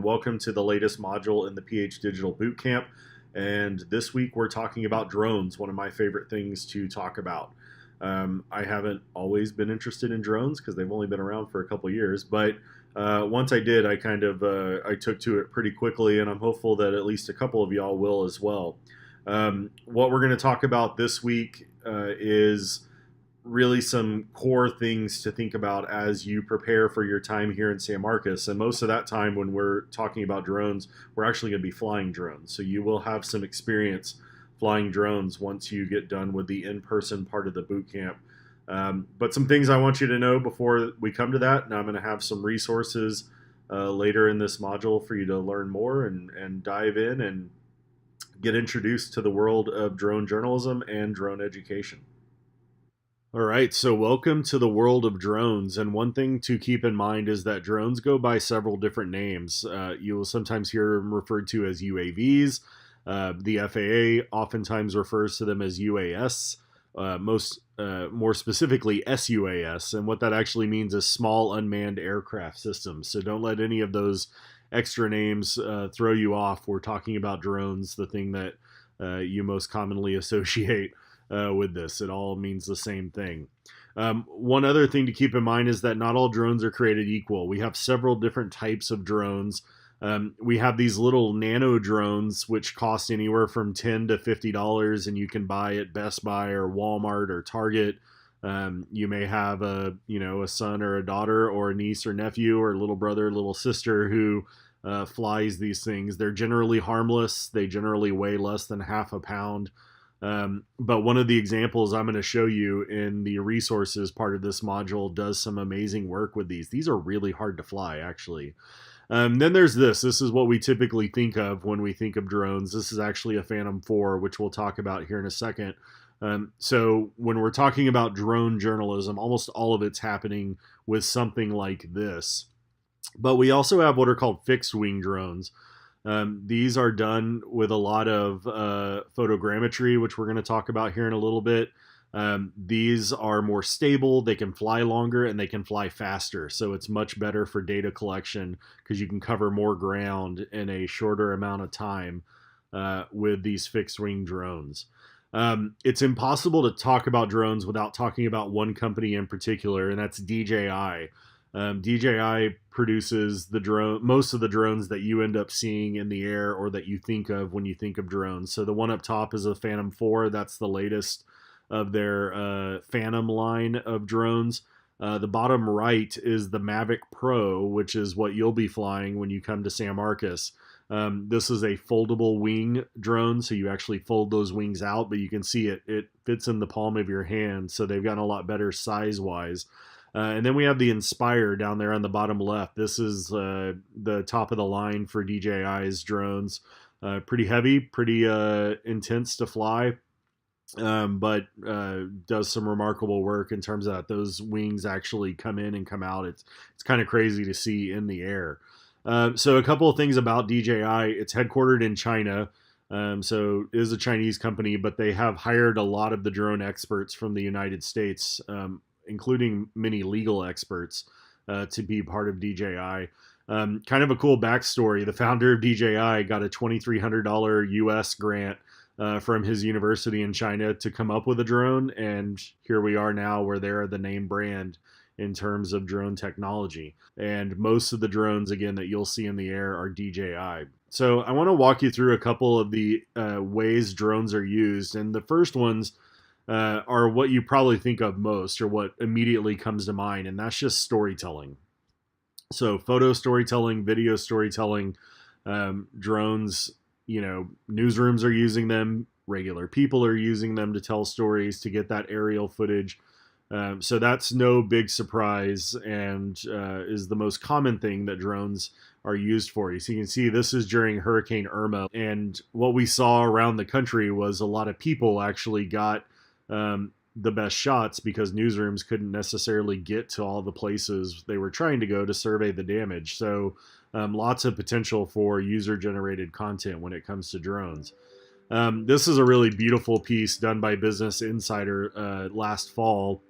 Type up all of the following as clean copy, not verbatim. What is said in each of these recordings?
Welcome to the latest module in the PhDigital Bootcamp. And this week we're talking about drones, one of my favorite things to talk about. I haven't always been interested in drones because they've only been around for a couple years, but once I did, I took to it pretty quickly, and I'm hopeful that at least a couple of y'all will as well. What we're going to talk about this week is really some core things to think about as you prepare for your time here in San Marcos. And most of that time when we're talking about drones, we're actually going to be flying drones. So you will have some experience flying drones once you get done with the in-person part of the boot camp. But some things I want you to know before we come to that, and I'm going to have some resources later in this module for you to learn more and dive in and get introduced to the world of drone journalism and drone education. All right, so welcome to the world of drones. And one thing to keep in mind is that drones go by several different names. You will sometimes hear them referred to as UAVs. The FAA oftentimes refers to them as UAS, more specifically SUAS. And what that actually means is small unmanned aircraft systems. So don't let any of those extra names throw you off. We're talking about drones, the thing that you most commonly associate with this. It all means the same thing. One other thing to keep in mind is that not all drones are created equal. We have several different types of drones. We have these little nano drones, which cost anywhere from $10 to $50, and you can buy at Best Buy or Walmart or Target. You may have a son or a daughter or a niece or nephew or little brother, little sister who flies these things. They're generally harmless. They generally weigh less than half a pound. But one of the examples I'm going to show you in the resources part of this module does some amazing work with these. These are really hard to fly, actually. Then there's this. This is what we typically think of when we think of drones. This is actually a Phantom 4, which we'll talk about here in a second. So when we're talking about drone journalism, almost all of it's happening with something like this. But we also have what are called fixed wing drones. These are done with a lot of photogrammetry, which we're going to talk about here in a little bit. These are more stable, they can fly longer, and they can fly faster. So it's much better for data collection because you can cover more ground in a shorter amount of time with these fixed-wing drones. It's impossible to talk about drones without talking about one company in particular, and that's DJI. DJI produces most of the drones that you end up seeing in the air or that you think of when you think of drones. So the one up top is a Phantom 4. That's the latest of their Phantom line of drones. The bottom right is the Mavic Pro, which is what you'll be flying when you come to San Marcos. This is a foldable wing drone, so you actually fold those wings out, but you can see it fits in the palm of your hand, so they've gotten a lot better size-wise. And then we have the Inspire down there on the bottom left. This is the top of the line for DJI's drones. Pretty heavy, pretty intense to fly, but does some remarkable work in terms of that. Those wings actually come in and come out. It's kind of crazy to see in the air. So a couple of things about DJI. It's headquartered in China. So it is a Chinese company, but they have hired a lot of the drone experts from the United States, including many legal experts, to be part of DJI. Kind of a cool backstory. The founder of DJI got a $2,300 US grant from his university in China to come up with a drone, and here we are now where they're the name brand in terms of drone technology. And most of the drones, again, that you'll see in the air are DJI. So I want to walk you through a couple of the ways drones are used, and the first ones are what you probably think of most, or what immediately comes to mind, and that's just storytelling. So photo storytelling, video storytelling, drones, newsrooms are using them, regular people are using them to tell stories, to get that aerial footage. So that's no big surprise, and is the most common thing that drones are used for. So you can see this is during Hurricane Irma, and what we saw around the country was a lot of people actually got the best shots because newsrooms couldn't necessarily get to all the places they were trying to go to survey the damage. So lots of potential for user-generated content when it comes to drones. This is a really beautiful piece done by Business Insider last fall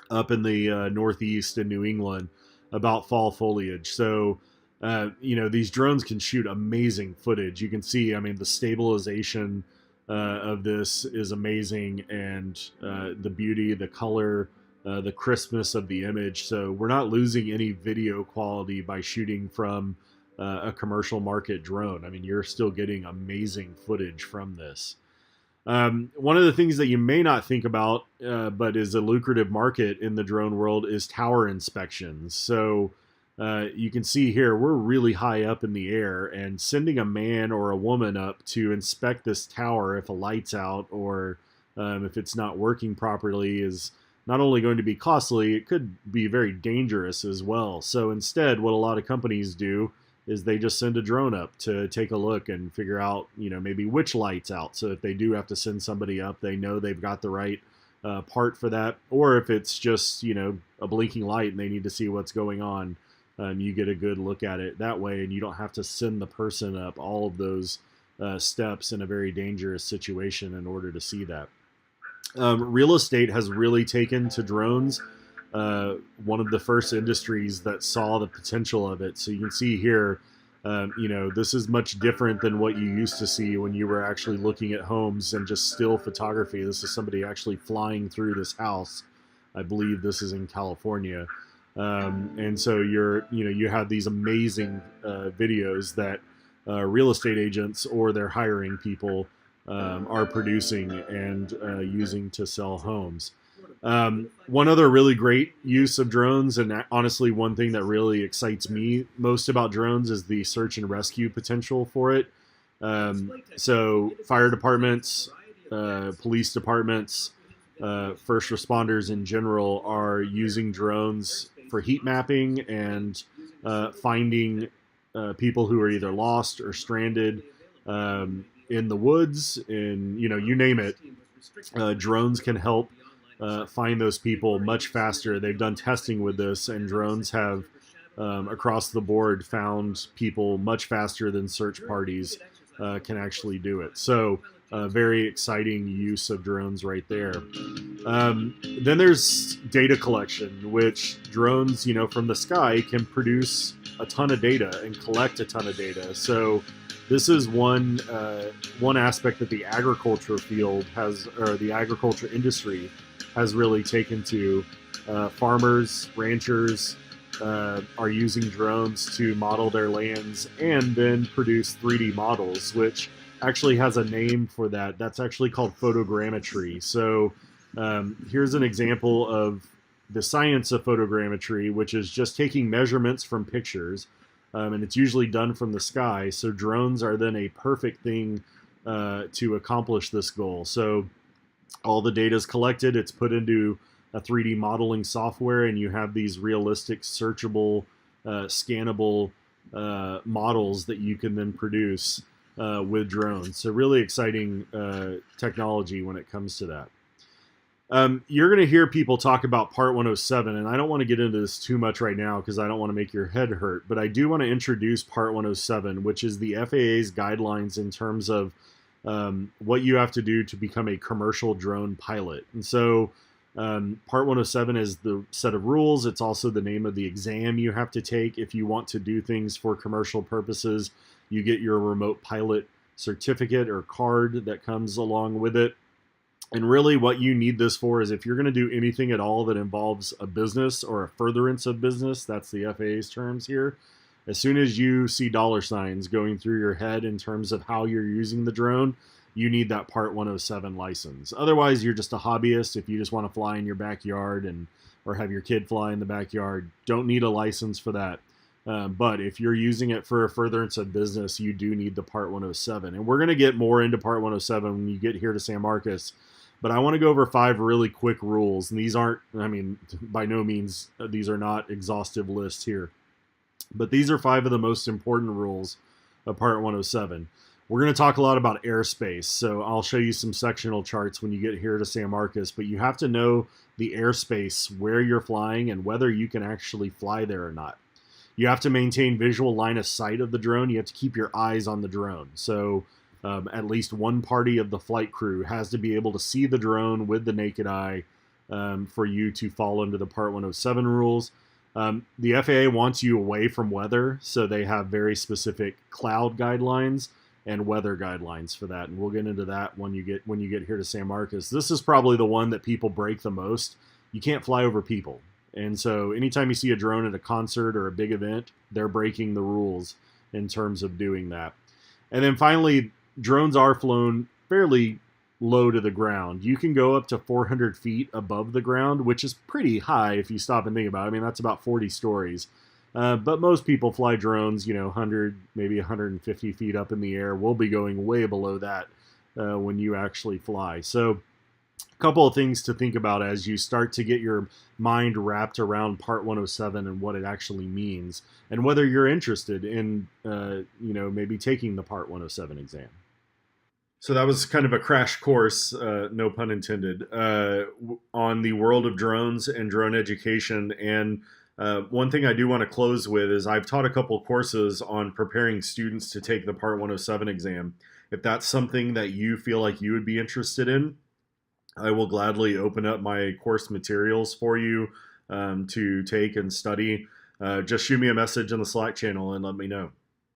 up in the Northeast in New England about fall foliage. So These drones can shoot amazing footage. You can see, I mean, the stabilization of this is amazing, and the beauty, the color, the crispness of the image. So we're not losing any video quality by shooting from a commercial market drone. I mean, you're still getting amazing footage from this. One of the things that you may not think about, but is a lucrative market in the drone world, is tower inspections. So you can see here, we're really high up in the air, and sending a man or a woman up to inspect this tower if a light's out or if it's not working properly is not only going to be costly, it could be very dangerous as well. So instead, what a lot of companies do is they just send a drone up to take a look and figure out, maybe which light's out. So if they do have to send somebody up, they know they've got the right part for that. Or if it's just, a blinking light and they need to see what's going on, you get a good look at it that way, and you don't have to send the person up all of those steps in a very dangerous situation in order to see that. Real estate has really taken to drones. One of the first industries that saw the potential of it. So you can see here, this is much different than what you used to see when you were actually looking at homes and just still photography. This is somebody actually flying through this house. I believe this is in California. And so you have these amazing videos that real estate agents or their hiring people are producing and using to sell homes. One other really great use of drones, and honestly one thing that really excites me most about drones, is the search and rescue potential for it. So fire departments, police departments, first responders in general are using drones for heat mapping and finding people who are either lost or stranded in the woods, and you name it. Drones can help find those people much faster. They've done testing with this, and drones have across the board found people much faster than search parties can actually do it. So very exciting use of drones right there. Then there's data collection, which drones, from the sky can produce a ton of data and collect a ton of data. So this is one aspect that the agriculture field has, or the agriculture industry has really taken to. Farmers, ranchers are using drones to model their lands and then produce 3D models, which actually has a name for that. That's actually called photogrammetry. So here's an example of the science of photogrammetry, which is just taking measurements from pictures, and it's usually done from the sky. So drones are then a perfect thing to accomplish this goal. So all the data is collected, it's put into a 3D modeling software, and you have these realistic, searchable, scannable models that you can then produce with drones. So really exciting technology when it comes to that. You're going to hear people talk about Part 107, and I don't want to get into this too much right now because I don't want to make your head hurt, but I do want to introduce Part 107, which is the FAA's guidelines in terms of what you have to do to become a commercial drone pilot. And so Part 107 is the set of rules. It's also the name of the exam you have to take if you want to do things for commercial purposes. You get your remote pilot certificate or card that comes along with it. And really what you need this for is if you're going to do anything at all that involves a business or a furtherance of business, that's the FAA's terms here. As soon as you see dollar signs going through your head in terms of how you're using the drone, you need that Part 107 license. Otherwise, you're just a hobbyist. If you just want to fly in your backyard or have your kid fly in the backyard, don't need a license for that. But if you're using it for a furtherance of business, you do need the Part 107. And we're going to get more into Part 107 when you get here to San Marcos. But I want to go over 5 really quick rules. And these aren't, by no means, these are not exhaustive lists here. But these are 5 of the most important rules of Part 107. We're going to talk a lot about airspace. So I'll show you some sectional charts when you get here to San Marcos. But you have to know the airspace, where you're flying, and whether you can actually fly there or not. You have to maintain visual line of sight of the drone. You have to keep your eyes on the drone. So at least one party of the flight crew has to be able to see the drone with the naked eye for you to fall under the Part 107 rules. The FAA wants you away from weather, so they have very specific cloud guidelines and weather guidelines for that, and we'll get into that when you get here to San Marcos. This is probably the one that people break the most. You can't fly over people, and so anytime you see a drone at a concert or a big event, they're breaking the rules in terms of doing that. And then finally, drones are flown fairly low to the ground. You can go up to 400 feet above the ground, which is pretty high if you stop and think about it. I mean, that's about 40 stories. But most people fly drones, 100, maybe 150 feet up in the air. We'll be going way below that when you actually fly. So a couple of things to think about as you start to get your mind wrapped around Part 107 and what it actually means, and whether you're interested in, maybe taking the Part 107 exam. So that was kind of a crash course, no pun intended, on the world of drones and drone education. And one thing I do want to close with is I've taught a couple courses on preparing students to take the Part 107 exam. If that's something that you feel like you would be interested in, I will gladly open up my course materials for you to take and study. Just shoot me a message in the Slack channel and let me know.